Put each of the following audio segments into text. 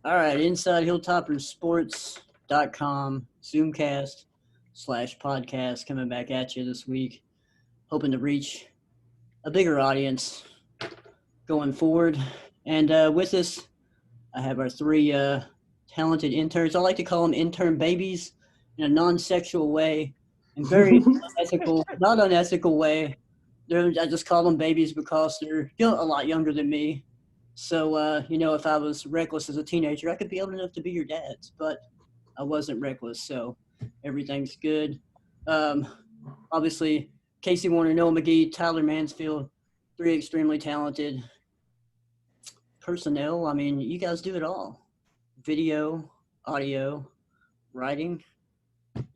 All right, inside hilltoppersports.com, Zoomcast/podcast coming back at you this week, hoping to reach a bigger audience going forward. And with us, I have our three talented interns. I like to call them intern babies in a non-sexual way and very unethical, not unethical way. I just call them babies because they're a lot younger than me. So, if I was reckless as a teenager, I could be old enough to be your dads, but I wasn't reckless, so everything's good. Um, Obviously, Casey Warner, Noah McGee, Tyler Mansfield, three extremely talented personnel. I mean, you guys do it all. Video, audio, writing.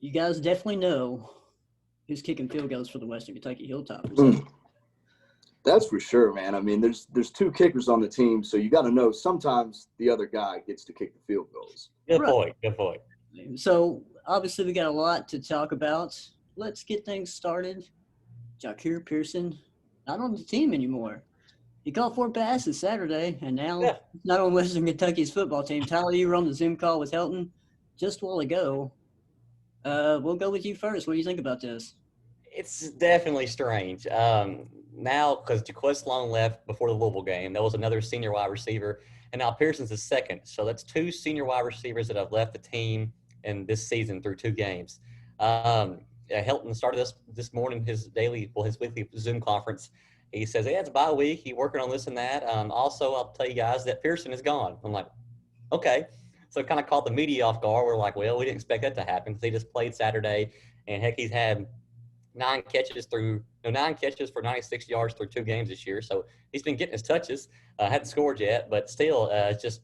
You guys definitely know who's kicking field goals for the Western Kentucky Hilltoppers. That's for sure, man. I mean, there's two kickers on the team, so you got to know sometimes the other guy gets to kick the field goals. Good point. Good point. So, obviously, we got a lot to talk about. Let's get things started. Jahcour Pearson, not on the team anymore. He caught 4 passes Saturday, and now not on Western Kentucky's football team. Tyler, you were on the Zoom call with Helton just a while ago. We'll go with you first. What do you think about this? It's definitely strange. Now, because Jaquez Sloan left before the Louisville game, there was another senior wide receiver, and now Pearson's the second. So that's 2 senior wide receivers that have left the team in this season through 2 games. Helton started this morning his weekly Zoom conference. He says, it's a bye week. He's working on this and that. Also, I'll tell you guys that Pearson is gone. I'm like, okay. So it kind of caught the media off guard. We're like, well, we didn't expect that to happen because he just played Saturday, and heck, he's had 9 catches for 96 yards through 2 games this year. So he's been getting his touches. Hadn't scored yet, but still, it's just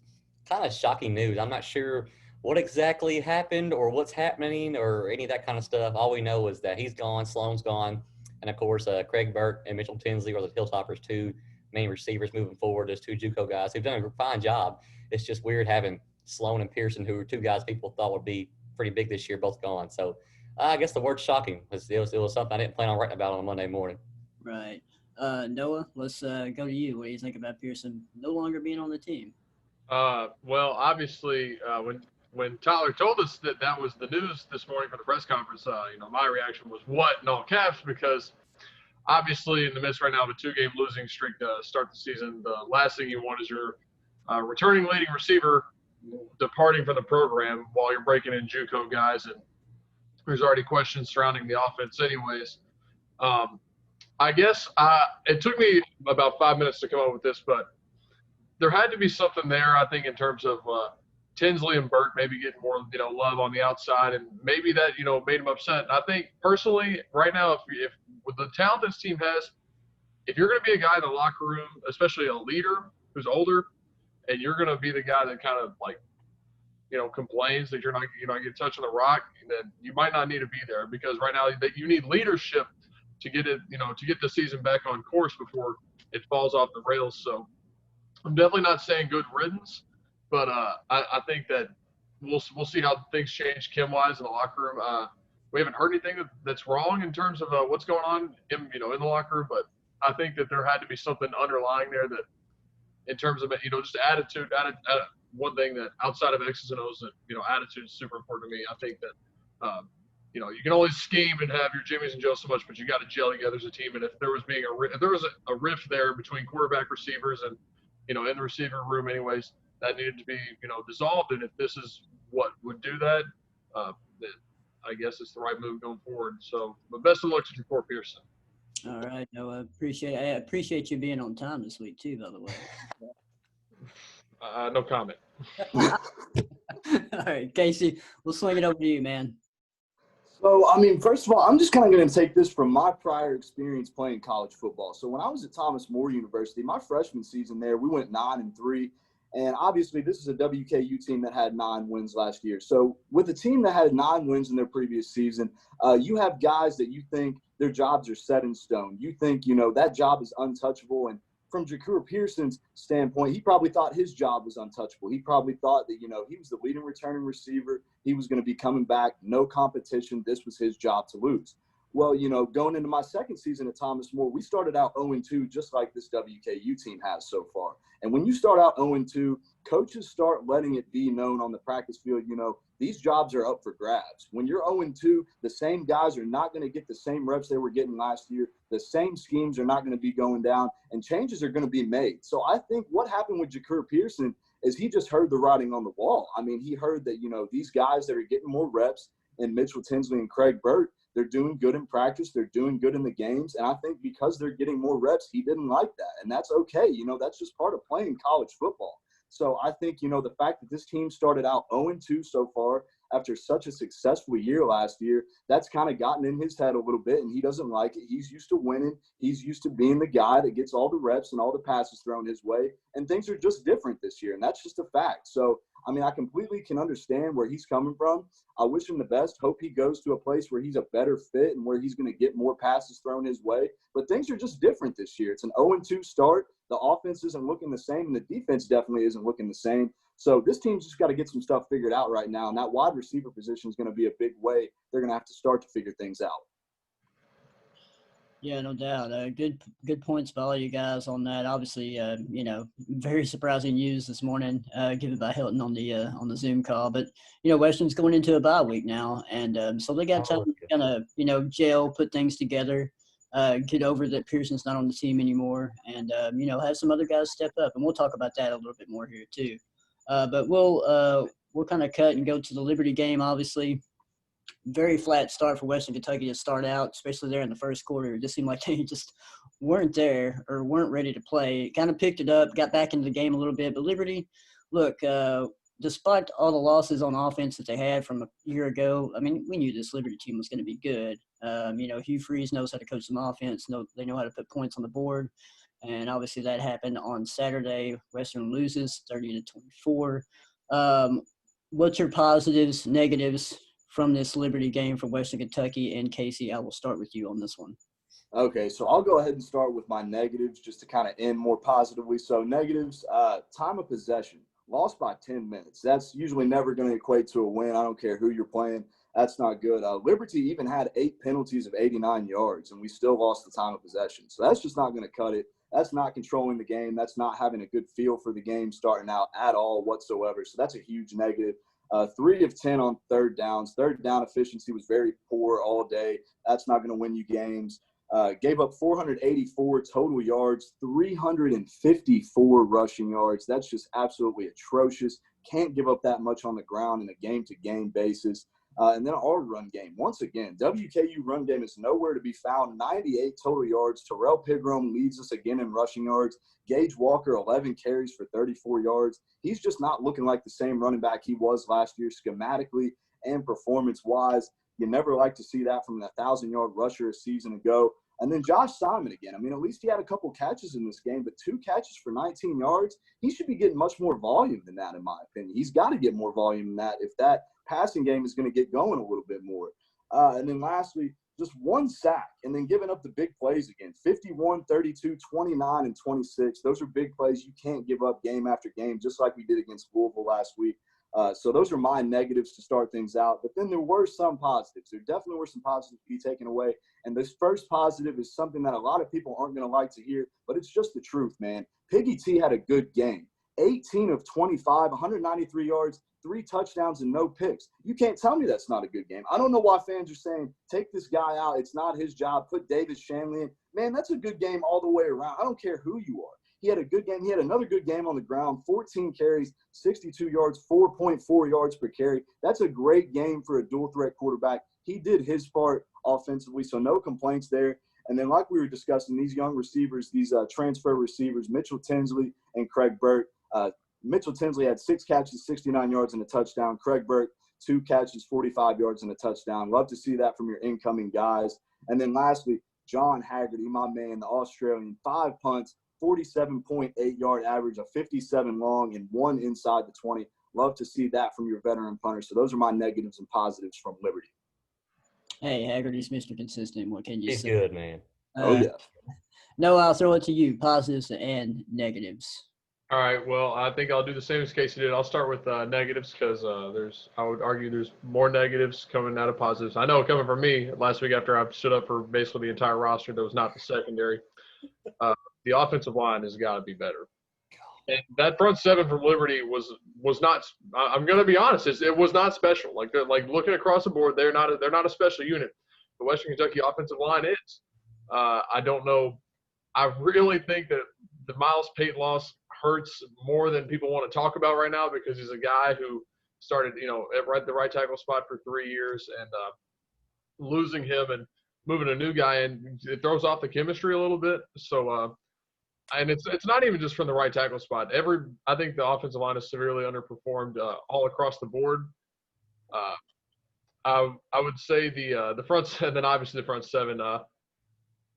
kind of shocking news. I'm not sure what exactly happened or what's happening or any of that kind of stuff. All we know is that he's gone, Sloan's gone, and of course, Craig Burt and Mitchell Tinsley are the Hilltoppers' 2 main receivers moving forward. Those 2 JUCO guys who've done a fine job. It's just weird having Sloan and Pearson, who were 2 guys people thought would be pretty big this year, both gone. So I guess the word shocking was something I didn't plan on writing about on a Monday morning. Right. Noah, let's go to you. What do you think about Pearson no longer being on the team? Well, obviously, when Tyler told us that was the news this morning for the press conference, my reaction was what in all caps, because obviously in the midst right now of a 2-game losing streak to start the season, the last thing you want is your returning leading receiver departing from the program while you're breaking in JUCO guys, and there's already questions surrounding the offense anyways. I guess it took me about 5 minutes to come up with this, but there had to be something there, I think, in terms of Tinsley and Burt maybe getting more, love on the outside, and maybe that, made him upset. And I think personally, right now, if with the talent this team has, if you're going to be a guy in the locker room, especially a leader who's older, and you're going to be the guy that kind of complains that you're not get touching the rock, then you might not need to be there, because right now that you need leadership to get it, to get the season back on course before it falls off the rails. So I'm definitely not saying good riddance, but I think that we'll see how things change Kim-wise in the locker room. We haven't heard anything that's wrong in terms of what's going on in the locker room, but I think that there had to be something underlying there that, in terms of just attitude. One thing that outside of X's and O's, that attitude is super important to me. I think that you can always scheme and have your Jimmys and Joes so much, but you got to gel together as a team. And if there was a rift there between quarterback, receivers, and in the receiver room, anyways, that needed to be dissolved. And if this is what would do that, then I guess it's the right move going forward. So, but best of luck to Jahcour Pearson. All right, Noah. I appreciate you being on time this week too, by the way. No comment. All right, Casey, we'll swing it over to you, man. So, I mean, first of all, I'm just kind of going to take this from my prior experience playing college football. So when I was at Thomas More University, my freshman season there, we went 9-3. And obviously this is a WKU team that had 9 wins last year. So with a team that had 9 wins in their previous season, you have guys that you think their jobs are set in stone. You think, that job is untouchable. And from Jahcour Pearson's standpoint, he probably thought his job was untouchable. He probably thought that, he was the leading returning receiver. He was going to be coming back, no competition. This was his job to lose. Well, going into my second season at Thomas More, we started out 0-2 just like this WKU team has so far. And when you start out 0-2, coaches start letting it be known on the practice field, these jobs are up for grabs. When you're 0-2, the same guys are not going to get the same reps they were getting last year. The same schemes are not going to be going down, and changes are going to be made. So I think what happened with Jahcour Pearson is he just heard the writing on the wall. I mean, he heard that, these guys that are getting more reps, and Mitchell Tinsley and Craig Burt, they're doing good in practice. They're doing good in the games. And I think because they're getting more reps, he didn't like that. And that's okay. That's just part of playing college football. So I think, the fact that this team started out 0-2 so far after such a successful year last year, that's kind of gotten in his head a little bit, and he doesn't like it. He's used to winning. He's used to being the guy that gets all the reps and all the passes thrown his way, and things are just different this year, and that's just a fact. So, I completely can understand where he's coming from. I wish him the best. Hope he goes to a place where he's a better fit and where he's going to get more passes thrown his way. But things are just different this year. It's an 0-2 start. The offense isn't looking the same, and the defense definitely isn't looking the same. So this team's just got to get some stuff figured out right now, and that wide receiver position is going to be a big way they're going to have to start to figure things out. Yeah, no doubt. Good points by all you guys on that. Obviously, very surprising news this morning given by Hilton on the Zoom call. But Western's going into a bye week now, and so they got time to kind of gel, put things together, get over that Pearson's not on the team anymore, and have some other guys step up. And we'll talk about that a little bit more here too. But we'll kind of cut and go to the Liberty game. Obviously, very flat start for Western Kentucky to start out, especially there in the first quarter. It just seemed like they just weren't there or weren't ready to play. Kind of picked it up, got back into the game a little bit. But Liberty, look, despite all the losses on offense that they had from a year ago, we knew this Liberty team was going to be good. Hugh Freeze knows how to coach some offense. They know how to put points on the board. And obviously that happened on Saturday. Western loses 30-24. What's your positives, negatives from this Liberty game for Western Kentucky? And Casey, I will start with you on this one. Okay, so I'll go ahead and start with my negatives just to kind of end more positively. So negatives, time of possession, lost by 10 minutes. That's usually never going to equate to a win. I don't care who you're playing. That's not good. Liberty even had 8 penalties of 89 yards, and we still lost the time of possession. So that's just not going to cut it. That's not controlling the game. That's not having a good feel for the game starting out at all whatsoever. So that's a huge negative. 3 of 10 on third downs. Third down efficiency was very poor all day. That's not going to win you games. Gave up 484 total yards, 354 rushing yards. That's just absolutely atrocious. Can't give up that much on the ground in a game-to-game basis. And then our run game. Once again, WKU run game is nowhere to be found. 98 total yards. Terrell Pigrome leads us again in rushing yards. Gage Walker, 11 carries for 34 yards. He's just not looking like the same running back he was last year schematically and performance-wise. You never like to see that from a 1,000-yard rusher a season ago. And then Josh Simon again. At least he had a couple catches in this game, but 2 catches for 19 yards. He should be getting much more volume than that, in my opinion. He's got to get more volume than that if that passing game is going to get going a little bit more. And then lastly, just 1 sack and then giving up the big plays again. 51, 32, 29, and 26. Those are big plays you can't give up game after game, just like we did against Louisville last week. So those are my negatives to start things out. But then there were some positives. There definitely were some positives to be taken away. And this first positive is something that a lot of people aren't going to like to hear, but it's just the truth, man. Piggy T had a good game. 18 of 25, 193 yards, 3 touchdowns, and no picks. You can't tell me that's not a good game. I don't know why fans are saying, take this guy out. It's not his job. Put David Shanley in. Man, that's a good game all the way around. I don't care who you are. He had a good game. He had another good game on the ground, 14 carries, 62 yards, 4.4 yards per carry. That's a great game for a dual-threat quarterback. He did his part offensively, so no complaints there. And then like we were discussing, these young receivers, these transfer receivers, Mitchell Tinsley and Craig Burt. Mitchell Tinsley had 6 catches, 69 yards, and a touchdown. Craig Burt, 2 catches, 45 yards, and a touchdown. Love to see that from your incoming guys. And then lastly, John Haggerty, my man, the Australian, 5 punts, 47.8-yard average, a 57 long, and 1 inside the 20. Love to see that from your veteran punter. So those are my negatives and positives from Liberty. Hey, Haggerty's Mr. Consistent. What can you He's say? good, man. Oh, yeah. No, I'll throw it to you. Positives and negatives. All right. Well, I think I'll do the same as Casey did. I'll start with negatives because I would argue there's more negatives coming out of positives. I know coming from me last week after I stood up for basically the entire roster that was not the secondary. Uh, the offensive line has got to be better. And that front seven from Liberty was not. I'm going to be honest. It was not special. Like looking across the board, they're not a special unit. The Western Kentucky offensive line is. I don't know. I really think that the Miles Pate loss hurts more than people want to talk about right now because he's a guy who started, at the right tackle spot for 3 years, and losing him and moving a new guy in, it throws off the chemistry a little bit. So, and it's not even just from the right tackle spot. I think the offensive line is severely underperformed all across the board. I would say the front, and then obviously the front seven.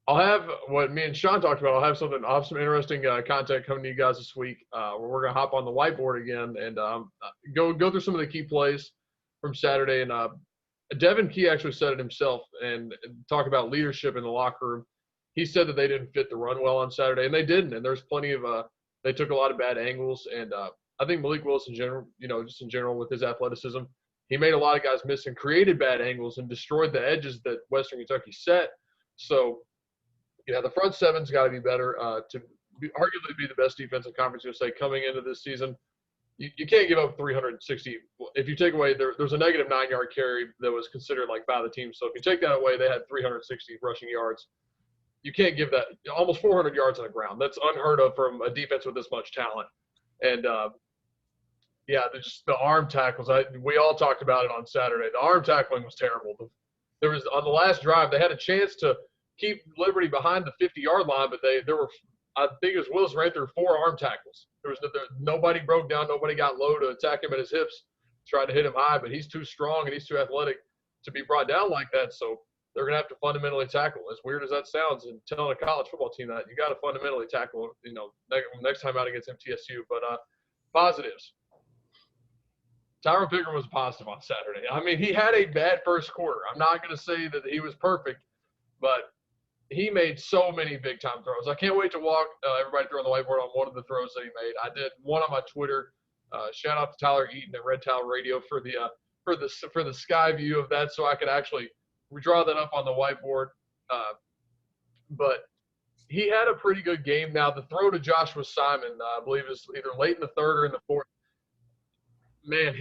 I'll have what me and Sean talked about. I'll have some interesting content coming to you guys this week where we're gonna hop on the whiteboard again and go through some of the key plays from Saturday. And Devin Key actually said it himself and talk about leadership in the locker room. He said that they didn't fit the run well on Saturday, and they didn't. And there's plenty of they took a lot of bad angles. And I think Malik Willis in general, just in general with his athleticism, he made a lot of guys miss and created bad angles and destroyed the edges that Western Kentucky set. So. Yeah, the front seven's got to be better to arguably be the best defense in Conference USA coming into this season. You can't give up 360. If you take away there's a negative 9-yard carry that was considered like by the team. So if you take that away, they had 360 rushing yards. You can't give that almost 400 yards on the ground. That's unheard of from a defense with this much talent. And the arm tackles. We all talked about it on Saturday. The arm tackling was terrible. There was on the last drive they had a chance to keep Liberty behind the 50-yard line, but I think it was Willis ran through 4 arm tackles. Nobody broke down, nobody got low to attack him at his hips, tried to hit him high, but he's too strong and he's too athletic to be brought down like that. So they're gonna have to fundamentally tackle. As weird as that sounds, and telling a college football team that you got to fundamentally tackle, next time out against MTSU. But positives. Tyron Pickering was positive on Saturday. I mean, he had a bad first quarter. I'm not gonna say that he was perfect, but he made so many big-time throws. I can't wait to walk everybody through on the whiteboard on one of the throws that he made. I did one on my Twitter. Shout out to Tyler Eaton at Red Towel Radio for the sky view of that, so I could actually draw that up on the whiteboard. But he had a pretty good game. Now the throw to Joshua Simon, I believe, is either late in the third or in the fourth. Man,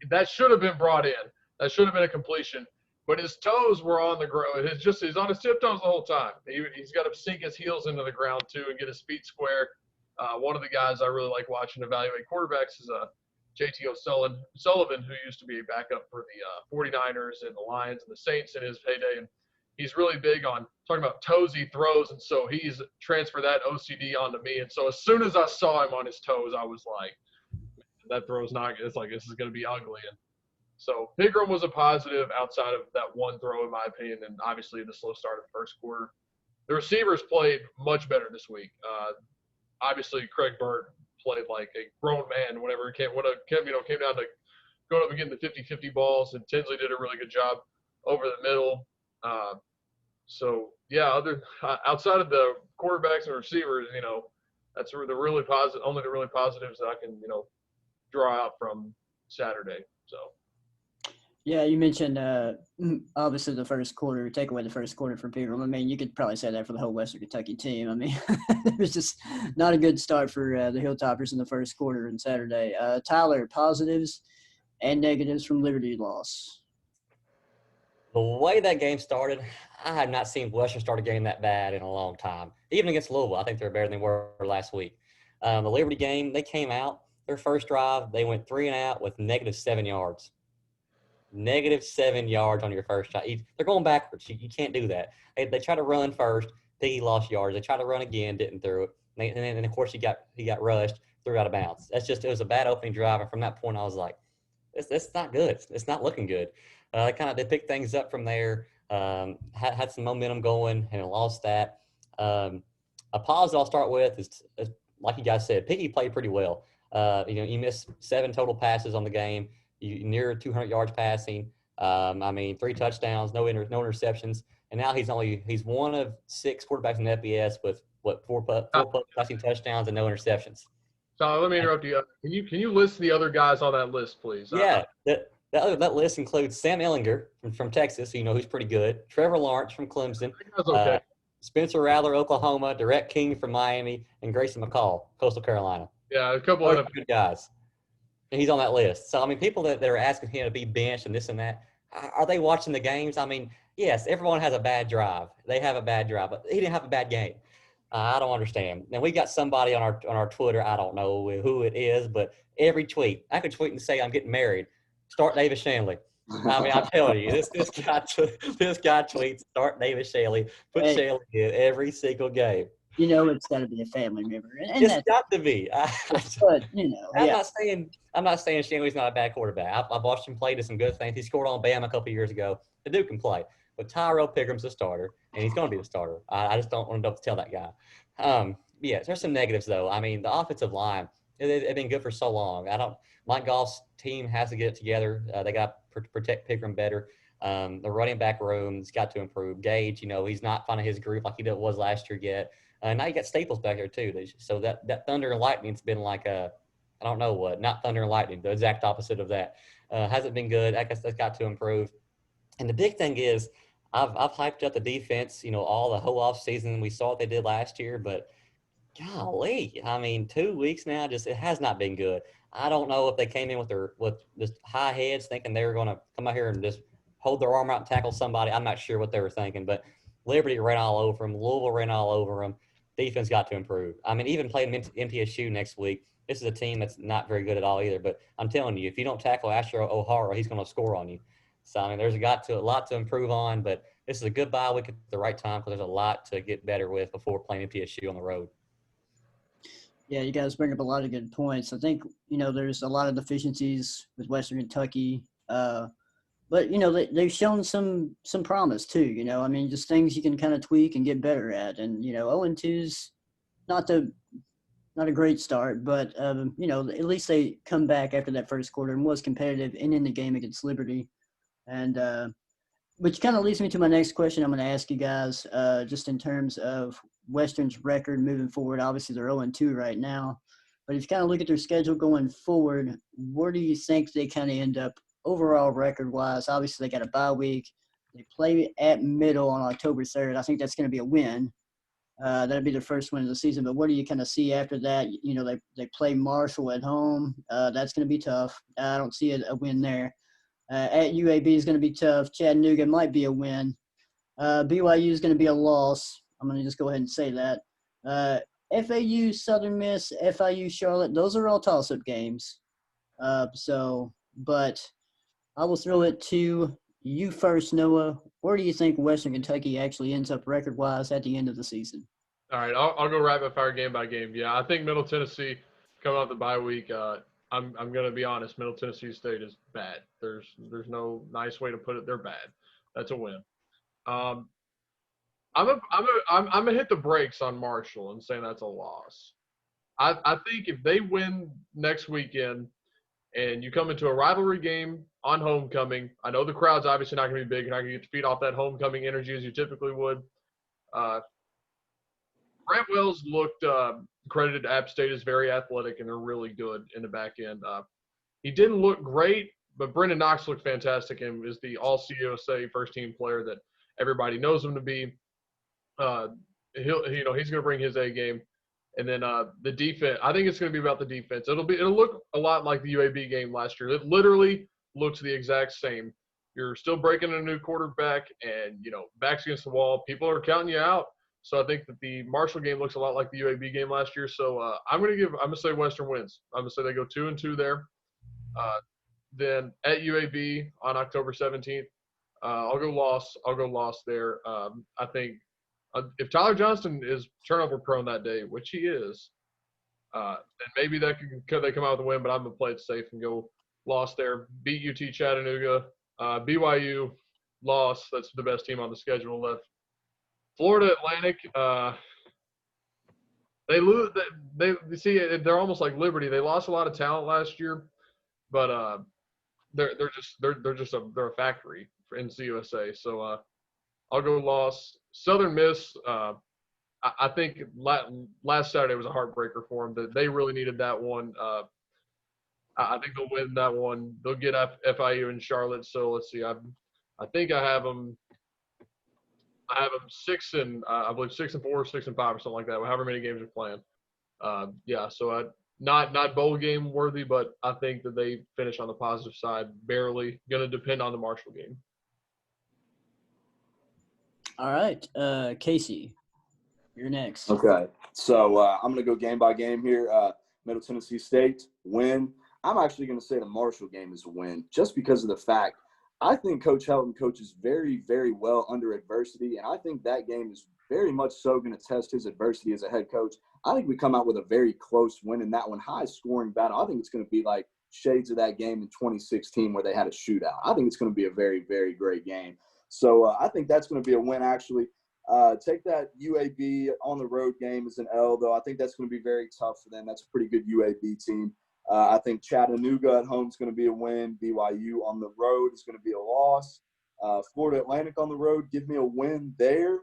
that should have been brought in. That should have been a completion. But his toes were on the ground. He's on his tiptoes the whole time. He's got to sink his heels into the ground too and get his feet square. One of the guys I really like watching evaluate quarterbacks is JT O'Sullivan, who used to be a backup for the 49ers and the Lions and the Saints in his heyday. And he's really big on talking about toesy throws, and so he's transferred that OCD onto me. And so as soon as I saw him on his toes, I was like, that throw's not – it's like this is going to be ugly. And so Pickering was a positive outside of that one throw, in my opinion, and obviously the slow start of the first quarter. The receivers played much better this week. Obviously, Craig Burt played like a grown man whenever it came down to going up and getting the 50-50 balls, and Tinsley did a really good job over the middle. Outside of the quarterbacks and receivers, that's the really positive, only the really positives that I can, draw out from Saturday. So. Yeah, you mentioned obviously the first quarter, take away the first quarter from Pickering. I mean, you could probably say that for the whole Western Kentucky team. I mean, it was just not a good start for the Hilltoppers in the first quarter on Saturday. Tyler, positives and negatives from Liberty loss. The way that game started, I have not seen Western start a game that bad in a long time. Even against Louisville, I think they're better than they were last week. The Liberty game, they came out, their first drive, they went 3 and out with -7 yards. -7 yards on your first shot. They're going backwards. You can't do that. They try to run first. He lost yards. They tried to run again, didn't throw it. And then of course, he got rushed, threw out of bounds. It was a bad opening drive. And from that point, I was like, it's not good. It's not looking good. They picked things up from there, had some momentum going, and lost that. A positive I'll start with is like you guys said, Piggy played pretty well. You missed 7 total passes on the game. You near 200 yards passing. 3 touchdowns, no interceptions, and now he's one of 6 quarterbacks in the FBS with 4 passing touchdowns and no interceptions. Tyler, let me interrupt you. Can you list the other guys on that list, please? Yeah, that list includes Sam Ellinger from Texas, so you know who's pretty good. Trevor Lawrence from Clemson. That's okay. Spencer Rattler, Oklahoma. Derek King from Miami. And Grayson McCall, Coastal Carolina. Yeah, a couple Those of are good guys. And he's on that list. So, I mean, people that are asking him to be benched and this and that, are they watching the games? I mean, yes, everyone has a bad drive. They have a bad drive, but he didn't have a bad game. I don't understand. Now, we got somebody on our Twitter, I don't know who it is, but every tweet, I could tweet and say, I'm getting married. Start Davis Shanley. I mean, I'm telling you, this guy tweets, start Davis Shanley, put Hey. Shanley in every single game. You know, it's got to be a family member, and It's that's got to be. but you know, I'm yeah. not saying Shanley's not a bad quarterback. I've watched him play to some good things. He scored on Bama a couple years ago. The dude can play. But Tyrell Pickeram's the starter, and he's going to be the starter. I just don't want to tell that guy. Yeah, there's some negatives, though. I mean, the offensive line, they've been good for so long. Mike Goff's team has to get it together. They got to protect Pickram better. The running back room's got to improve. Gage, you know, he's not finding his groove like he was last year yet. Now you got Staples back there, too. So that Thunder and Lightning's been like I don't know what, not Thunder and Lightning, the exact opposite of that. Hasn't been good. I guess that's got to improve. And the big thing is, I've hyped up the defense, you know, all the whole off season. We saw what they did last year, but golly, I mean, 2 weeks now, it has not been good. I don't know if they came in with just high heads thinking they were going to come out here and just hold their arm out and tackle somebody. I'm not sure what they were thinking, but Liberty ran all over them. Louisville ran all over them. Defense got to improve. I mean, even playing MTSU next week, this is a team that's not very good at all either. But I'm telling you, if you don't tackle Asher O'Hara, he's going to score on you. So, I mean, there's a lot to improve on, but this is a good bye week at the right time because there's a lot to get better with before playing MTSU on the road. Yeah, you guys bring up a lot of good points. I think, you know, there's a lot of deficiencies with Western Kentucky. But, you know, they've shown some promise too, you know. I mean, just things you can kind of tweak and get better at. And, you know, 0-2's not a great start, but, you know, at least they come back after that first quarter and was competitive and in the game against Liberty. And which kind of leads me to my next question I'm going to ask you guys, just in terms of Western's record moving forward. Obviously, they're 0-2 right now. But if you kind of look at their schedule going forward, where do you think they kind of end up overall record-wise? Obviously, they got a bye week. They play at Middle on October 3rd. I think that's going to be a win. That'll be their first win of the season. But what do you kind of see after that? You know, they play Marshall at home. That's going to be tough. I don't see a win there. At UAB is going to be tough. Chattanooga might be a win. BYU is going to be a loss. I'm going to just go ahead and say that. FAU, Southern Miss, FIU, Charlotte, those are all toss-up games. But I will throw it to you first, Noah. Where do you think Western Kentucky actually ends up record-wise at the end of the season? All right, I'll go rapid fire game by game. Yeah, I think Middle Tennessee coming off the bye week. I'm going to be honest. Middle Tennessee State is bad. There's no nice way to put it. They're bad. That's a win. I'm gonna hit the brakes on Marshall and saying that's a loss. I think if they win next weekend and you come into a rivalry game on homecoming, I know the crowd's obviously not going to be big. You're not going to get to feed off that homecoming energy as you typically would. Grant Wells looked credited App State as very athletic, and they're really good in the back end. He didn't look great, but Brendan Knox looked fantastic and is the All-CUSA first-team player that everybody knows him to be. He's going to bring his A game. And then the defense, I think it's going to be about the defense. It'll look a lot like the UAB game last year. It literally looks the exact same. You're still breaking a new quarterback, and backs against the wall. People are counting you out. So I think that the Marshall game looks a lot like the UAB game last year. So I'm going to say Western wins. I'm going to say they go 2-2 there. Then at UAB on October 17th, I'll go loss there. I think if Tyler Johnston is turnover prone that day, which he is, then maybe they come out with a win. But I'm gonna play it safe and go loss there. Beat UT Chattanooga, BYU loss. That's the best team on the schedule left. Florida Atlantic, they lose. They're almost like Liberty. They lost a lot of talent last year, but they're a factory in CUSA. So I'll go loss. Southern Miss, I think last Saturday was a heartbreaker for them. That they really needed that one. I think they'll win that one. They'll get FIU and Charlotte. So let's see. I think I have them. I have them 6-4, 6-5, or something like that. However many games they're playing. Yeah. So not bowl game worthy, but I think that they finish on the positive side. Barely. Going to depend on the Marshall game. All right, Casey, you're next. Okay, so I'm going to go game by game here. Middle Tennessee State, win. I'm actually going to say the Marshall game is a win just because of the fact I think Coach Helton coaches very, very well under adversity, and I think that game is very much so going to test his adversity as a head coach. I think we come out with a very close win in that one, high-scoring battle. I think it's going to be like shades of that game in 2016 where they had a shootout. I think it's going to be a very, very great game. So I think that's going to be a win, actually. Take that UAB on the road game as an L, though. I think that's going to be very tough for them. That's a pretty good UAB team. I think Chattanooga at home is going to be a win. BYU on the road is going to be a loss. Florida Atlantic on the road, give me a win there.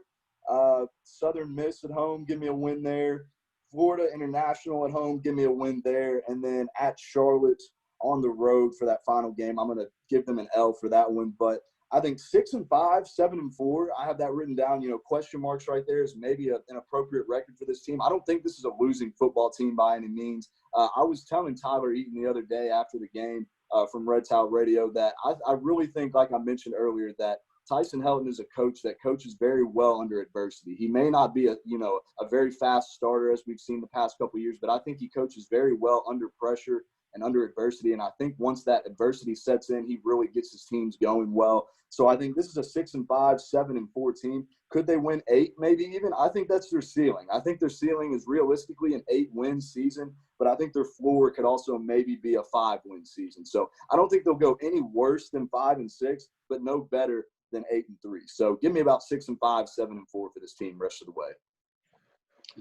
Southern Miss at home, give me a win there. Florida International at home, give me a win there. And then at Charlotte on the road for that final game, I'm going to give them an L for that one. But I think 6-5, 7-4, I have that written down, question marks right there is maybe an appropriate record for this team. I don't think this is a losing football team by any means. I was telling Tyler Eaton the other day after the game from Red Towel Radio that I really think, like I mentioned earlier, that Tyson Helton is a coach that coaches very well under adversity. He may not be a very fast starter as we've seen the past couple of years, but I think he coaches very well under pressure and under adversity. And I think once that adversity sets in, he really gets his teams going well. So I think this is a 6-5, 7-4 team. Could they win 8 maybe even? I think that's their ceiling. I think their ceiling is realistically an 8-win season, but I think their floor could also maybe be a 5-win season. So I don't think they'll go any worse than 5-6, but no better than 8-3. So give me about 6-5, 7-4 for this team rest of the way.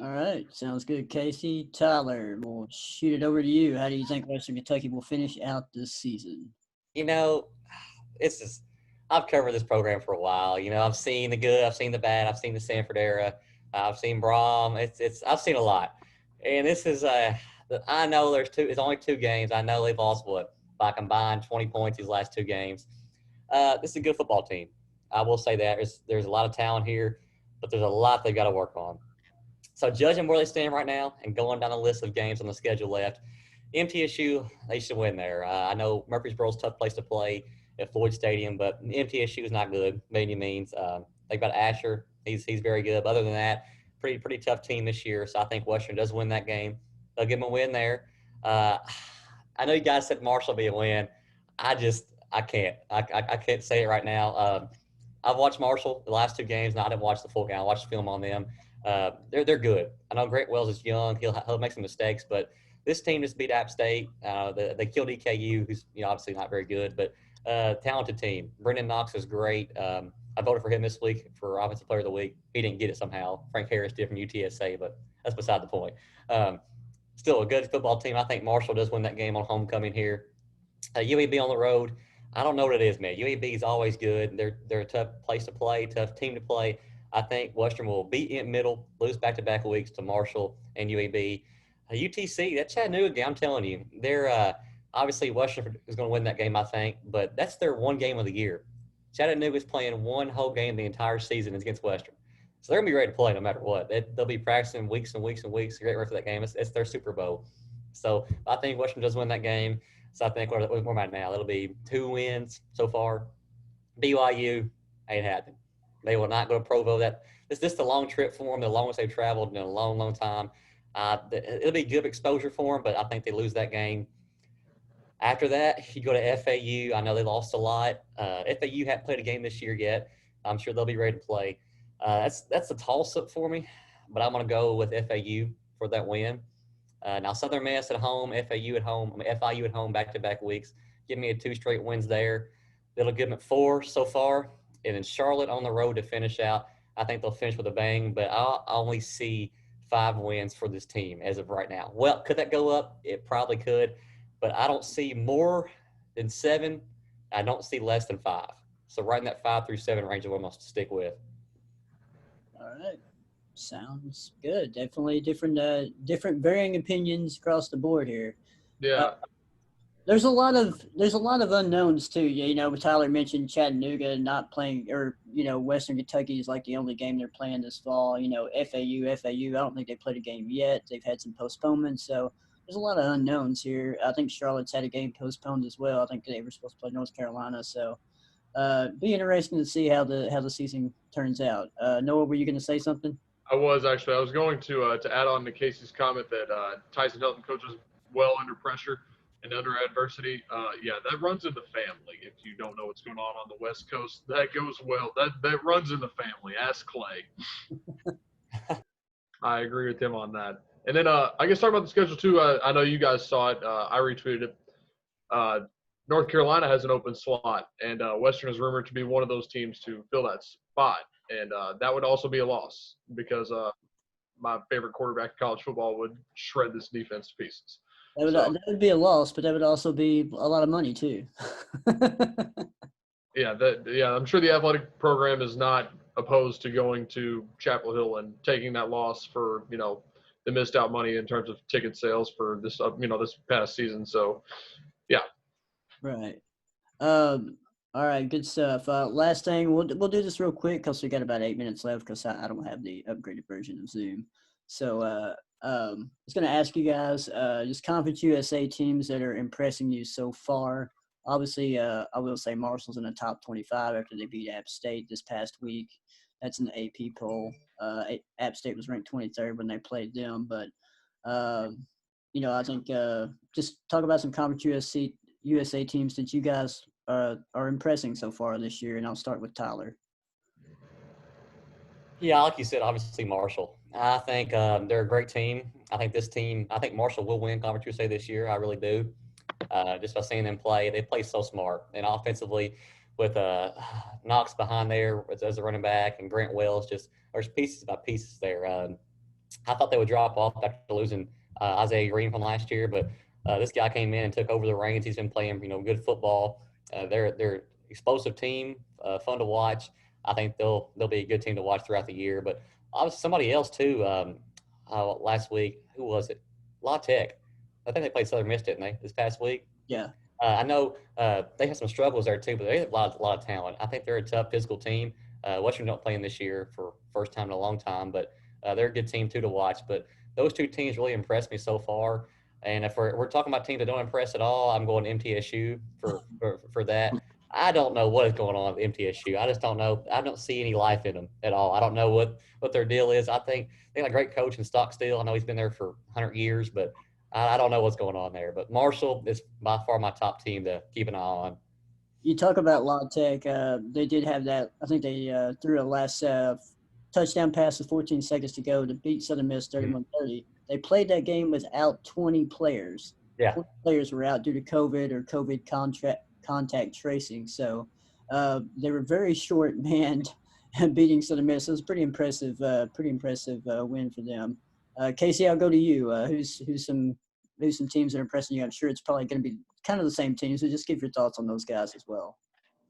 All right, sounds good, Casey. Tyler, we'll shoot it over to you. How do you think Western Kentucky will finish out this season? It's just I've covered this program for a while. I've seen the good, I've seen the bad, I've seen the Sanford era, I've seen Brom. I've seen a lot, and this is I know it's only 2 games. I know they've lost by combined 20 points these last 2 games. This is a good football team. I will say that there's a lot of talent here, but there's a lot they've got to work on. So judging where they stand right now and going down the list of games on the schedule left, MTSU, they should win there. I know Murfreesboro's a tough place to play at Floyd Stadium, but MTSU is not good by any means. They've got Asher. He's very good. But other than that, pretty tough team this year. So I think Western does win that game. They'll give them a win there. I know you guys said Marshall will be a win. I can't. I can't say it right now. I've watched Marshall the last 2 games. No, I didn't watch the full game. I watched the film on them. They're good. I know Grant Wells is young. He'll make some mistakes, but this team just beat App State. They killed EKU, who's obviously not very good, but talented team. Brendan Knox is great. I voted for him this week for Offensive Player of the Week. He didn't get it somehow. Frank Harris did from UTSA, but that's beside the point. Still a good football team. I think Marshall does win that game on homecoming here. UAB on the road. I don't know what it is, man. UAB is always good. They're a tough place to play, tough team to play. I think Western will beat in middle, lose back-to-back weeks to Marshall and UAB. UTC, that Chattanooga game, I'm telling you, they're obviously Western is going to win that game, I think, but that's their one game of the year. Chattanooga's playing one whole game the entire season against Western. So they're going to be ready to play no matter what. They'll be practicing weeks and weeks and weeks to get ready for that game. It's their Super Bowl. So I think Western does win that game. So I think where I'm at now, it'll be 2 wins so far. BYU ain't happening. They will not go to Provo. It's just a long trip for them, the longest they've traveled in a long, long time. It'll be good exposure for them, but I think they lose that game. After that, you go to FAU. I know they lost a lot. FAU hasn't played a game this year yet. I'm sure they'll be ready to play. That's a toss-up for me, but I'm going to go with FAU for that win. Now, Southern Miss at home, FIU at home, back-to-back weeks. Give me 2 straight wins there. That'll give them at 4 so far. And then Charlotte on the road to finish out. I think they'll finish with a bang, but I only see 5 wins for this team as of right now. Well, could that go up? It probably could, but I don't see more than 7. I don't see less than 5. So right in that 5 through 7 range is what I'm going to stick with. All right. Sounds good. Definitely different varying opinions across the board here. Yeah. There's a lot of unknowns too. You know, Tyler mentioned Chattanooga not playing, or Western Kentucky is like the only game they're playing this fall. You know, FAU. I don't think they played a game yet. They've had some postponements, so there's a lot of unknowns here. I think Charlotte's had a game postponed as well. I think they were supposed to play North Carolina, so be interesting to see how the season turns out. Noah, were you going to say something? I was going to add on to Casey's comment that Tyson Hilton coaches well under pressure and under adversity. Yeah, that runs in the family. If you don't know what's going on the West Coast, that goes well. That runs in the family. Ask Clay. I agree with him on that. And then I guess talking about the schedule too. I know you guys saw it. I retweeted it. North Carolina has an open slot, and Western is rumored to be one of those teams to fill that spot. And that would also be a loss because my favorite quarterback in college football would shred this defense to pieces. That would be a loss, but that would also be a lot of money too. Yeah, I'm sure the athletic program is not opposed to going to Chapel Hill and taking that loss for the missed out money in terms of ticket sales for this this past season. So, yeah. Right. All right, good stuff. Last thing, we'll do this real quick because we got about 8 minutes left because I don't have the upgraded version of Zoom. So I was going to ask you guys just Conference USA teams that are impressing you so far. Obviously, I will say Marshall's in the top 25 after they beat App State this past week. That's in the AP poll. App State was ranked 23rd when they played them, but I think just talk about some Conference USA teams that you guys are impressing so far this year, and I'll start with Tyler. Yeah, like you said, obviously Marshall. I think they're a great team. I think Marshall will win Conference USA this year. I really do. Just by seeing them play, they play so smart. And offensively, with Knox behind there as a running back and Grant Wells, there's pieces by pieces there. I thought they would drop off after losing Isaiah Green from last year, but this guy came in and took over the reins. He's been playing, good football. They're explosive team, fun to watch. I think they'll be a good team to watch throughout the year. But obviously somebody else too. Last week, who was it? La Tech. I think they played Southern Miss, didn't they, this past week? Yeah. I know they have some struggles there too, but they have a lot of talent. I think they're a tough physical team. Western don't play them this year for first time in a long time, but they're a good team too to watch. But those two teams really impressed me so far. And if we're talking about teams that don't impress at all, I'm going MTSU for that. I don't know what is going on with MTSU. I just don't know. I don't see any life in them at all. I don't know what their deal is. I think they got a great coach in Stockstill. I know he's been there for 100 years, but I don't know what's going on there. But Marshall is by far my top team to keep an eye on. You talk about La Tech. They did have that. I think they threw a last touchdown pass with 14 seconds to go to beat Southern Miss 31-30. They played that game without 20 players. Yeah. 20 players were out due to COVID or COVID contact tracing. So they were very short-manned beating Southern Miss. It was pretty impressive win for them. Casey, I'll go to you. Who's some teams that are impressing you? I'm sure it's probably going to be kind of the same teams, so just give your thoughts on those guys as well.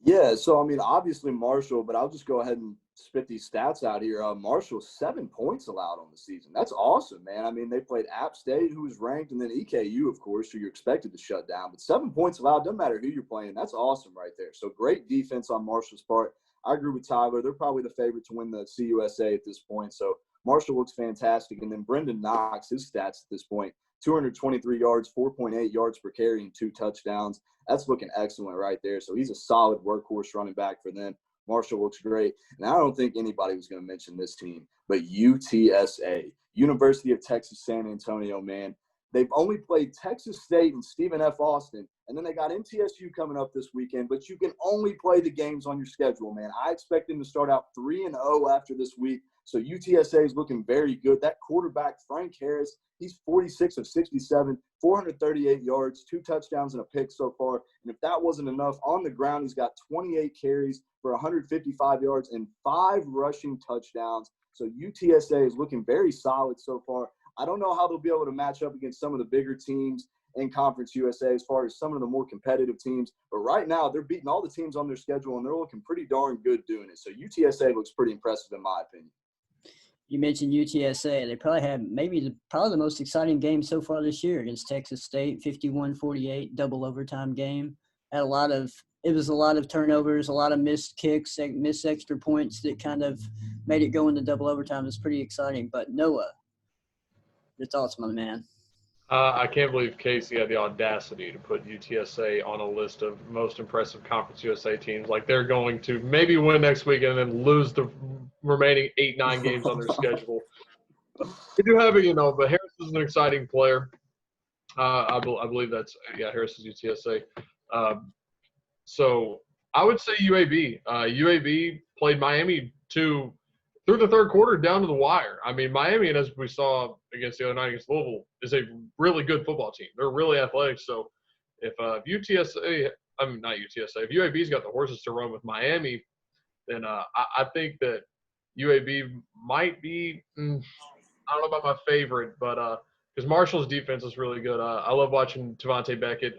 Yeah, so, obviously Marshall, but I'll just go ahead and spit these stats out here. Marshall, 7 points allowed on the season. That's awesome, man. They played App State, who was ranked, and then EKU, of course, who you're expected to shut down. But 7 points allowed, doesn't matter who you're playing. That's awesome right there. So great defense on Marshall's part. I agree with Tyler. They're probably the favorite to win the CUSA at this point. So Marshall looks fantastic. And then Brendan Knox, his stats at this point, 223 yards, 4.8 yards per carry, and 2 touchdowns. That's looking excellent right there. So he's a solid workhorse running back for them. Marshall looks great. And I don't think anybody was going to mention this team, but UTSA, University of Texas San Antonio, man. They've only played Texas State and Stephen F. Austin, and then they got MTSU coming up this weekend, but you can only play the games on your schedule, man. I expect them to start out 3-0 after this week. So UTSA is looking very good. That quarterback, Frank Harris, he's 46 of 67, 438 yards, 2 touchdowns and a pick so far. And if that wasn't enough, on the ground, he's got 28 carries for 155 yards and 5 rushing touchdowns. So UTSA is looking very solid so far. I don't know how they'll be able to match up against some of the bigger teams in Conference USA as far as some of the more competitive teams. But right now, they're beating all the teams on their schedule, and they're looking pretty darn good doing it. So UTSA looks pretty impressive in my opinion. You mentioned UTSA. They probably had probably the most exciting game so far this year against Texas State, 51-48, double overtime game. It was a lot of turnovers, a lot of missed kicks, missed extra points that kind of made it go into double overtime. It was pretty exciting. But Noah, your thoughts, my man? I can't believe Casey had the audacity to put UTSA on a list of most impressive Conference USA teams. Like they're going to maybe win next week and then lose the remaining 8-9 games on their schedule. We do have it, but Harris is an exciting player. I believe Harris is UTSA. So I would say UAB. UAB played Miami through the third quarter down to the wire. I mean, Miami, and as we saw against the other night against Louisville, is a really good football team. They're really athletic. So if UTSA – not UTSA. If UAB's got the horses to run with Miami, then I think that UAB might be I don't know about my favorite, but because Marshall's defense is really good. I love watching Tavante Beckett,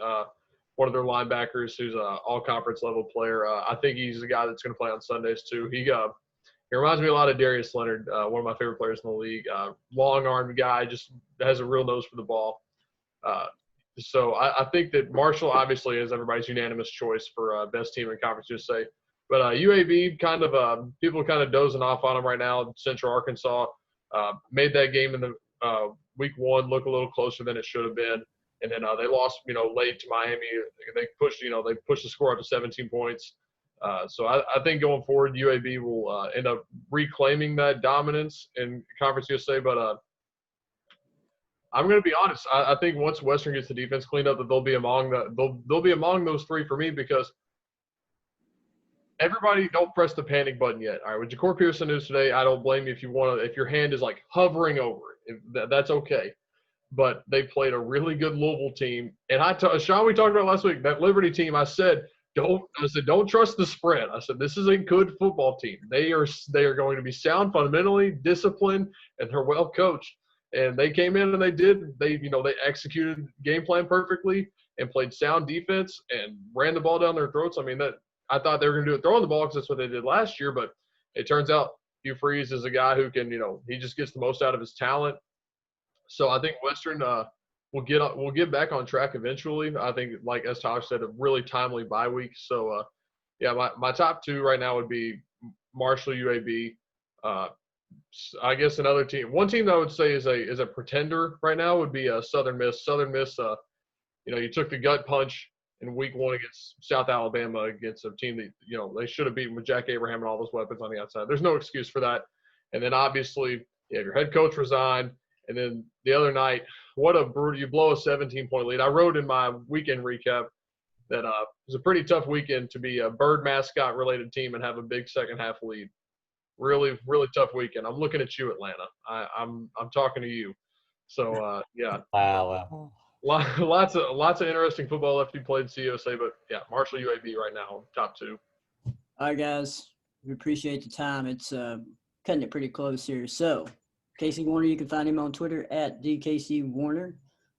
one of their linebackers who's an all-conference level player. I think he's the guy that's going to play on Sundays too. He reminds me a lot of Darius Leonard, one of my favorite players in the league. Long-armed guy, just has a real nose for the ball. So I think that Marshall obviously is everybody's unanimous choice for best team in Conference USA. But UAB people kind of dozing off on them right now. Central Arkansas made that game in the week one look a little closer than it should have been. And then they lost, late to Miami. They pushed the score up to 17 points. So I think going forward, UAB will end up reclaiming that dominance in Conference USA. But I'm going to be honest. I think once Western gets the defense cleaned up, that they'll be among those three for me, because everybody don't press the panic button yet. All right, with Jahcour Pearson news today, I don't blame you if your hand is like hovering over it. That's okay. But they played a really good Louisville team, and Sean, we talked about last week that Liberty team. I said don't trust the spread. I said this is a good football team. They are going to be sound fundamentally, disciplined, and they're well coached. And they came in and they executed game plan perfectly and played sound defense and ran the ball down their throats. I mean, I thought they were going to do it throwing the ball because that's what they did last year, but it turns out Hugh Freeze is a guy who can, he just gets the most out of his talent. So I think Western will get back on track eventually. I think, like as Tyler said, a really timely bye week. So my top two right now would be Marshall, UAB. I guess another team. One team that I would say is a pretender right now would be Southern Miss. Southern Miss, you took the gut punch in week one against South Alabama against a team that, they should have beaten with Jack Abraham and all those weapons on the outside. There's no excuse for that. And then obviously you have your head coach resign. And then the other night, what a brutal – you blow a 17-point lead. I wrote in my weekend recap that it was a pretty tough weekend to be a Bird mascot-related team and have a big second-half lead. Really, really tough weekend. I'm looking at you, Atlanta. I'm talking to you. So, yeah. Wow. Lots of interesting football left to be played in CUSA, but, yeah, Marshall UAB right now, top two. All right, guys. We appreciate the time. It's cutting it pretty close here. So – Casey Warner, you can find him on Twitter at @DKCWarner.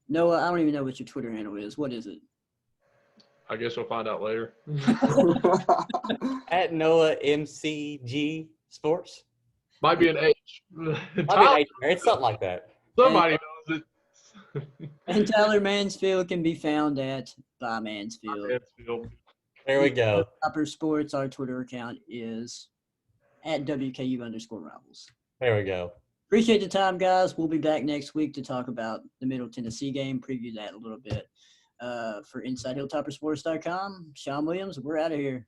Noah, I don't even know what your Twitter handle is. What is it? I guess we'll find out later. At Noah MCG Sports. Might be an H. It's something like that. Somebody knows it. And Tyler Mansfield can be found at By Mansfield. There we go. Hilltoppers Sports, our Twitter account is at @WKU_Rivals. There we go. Appreciate the time, guys. We'll be back next week to talk about the Middle Tennessee game, preview that a little bit. For InsideHilltoppersports.com, Sean Williams, we're out of here.